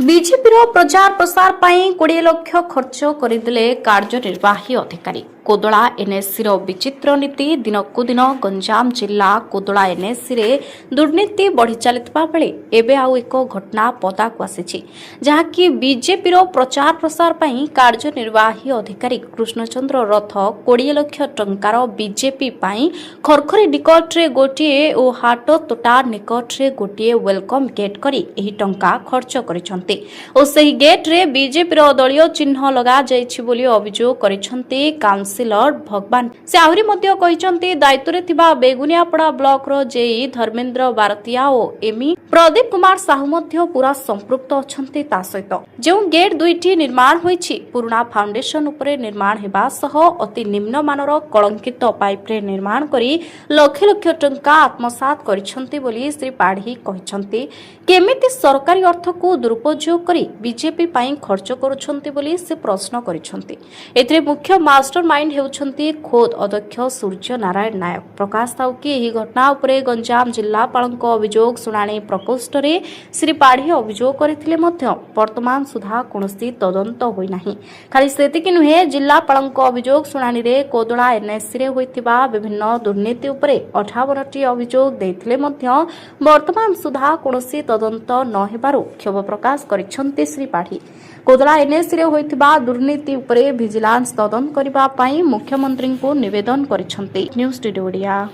BJP प्रचार प्रसार पर 20 लाख खर्च करदे कार्यनिर्वाही अधिकारी कोदला एनएससी विचित्र नीति दिनकू दिन गंजाम जिला कोदला एनएससी रे दुर्नीति बढ़ी चलता बेले एबे आउ एक घटना पदाक आसी जहाँकि बीजेपी प्रचार प्रसार पर कार्यनिर्वाही अधिकारी कृष्णचंद्र रथ 20 लाख टंकार बीजेपी खरखरी निकटरे गोटे और हाट तोटा निकटरे गोटे वेलकम गेट करी एही टंका खर्च करिसंते और सही गेट रे बीजेपी दलीय चिन्ह लगा जाइछि बोली अभियोग करिसंते काउंसिलर भगवान से आहुरी मध्य कहिसंते दायित्व थिबा बेगुनियापड़ा ब्लॉक रो जेई धर्मेंद्र बारतिया और एमी प्रदीप कुमार साहू मध्य पूरा संपृक्त अछंते ता सहित जो गेट दुईटी निर्माण होइछि पुराना फाउंडेशन उपरे निर्माण हेबा सह अति निम्न मानर कलंकित पाइप रे निर्माण करी लक्ष लक्ष टंका आत्मसात करिसंते बोली श्री पाढ़ी कहिसंते केमिति सरकारी अर्थ को दुरुपयोग करी बीजेपी पाई खर्च करुछंती बोली से प्रश्न करिसंते एथरे मुख्य मास्टर माइंड हेउछंती खोद अध्यक्ष सूर्य नारायण नायक प्रकाश साहू की एही घटना उपरे गंजाम जिल्लापालक अभियोग सुनानी प्रकोष्ठ रे श्री पाढ़ी अभियोग करथिले मध्य वर्तमान सुधा कोनोसी तदंत होई नाही खाली सेतिकि नुहे जिल्लापालक अभियोग सुनानी रे कोदला एनएससी रे होइतिबा विभिन्न दुर्नीति उपरे 58 टी अभियोग देथिले मध्य वर्तमान सुधा कोनोसी तदंत न हेबारु क्षोभ प्रकाश करिसंते श्री पाढ़ी कोदला एनएससी रे होइतिबा दुर्नीति उपरे विजिलेंस तदंत करिबा पई मुख्यमंत्री को निवेदन करिसंते न्यूज स्टूडियो ओडिया।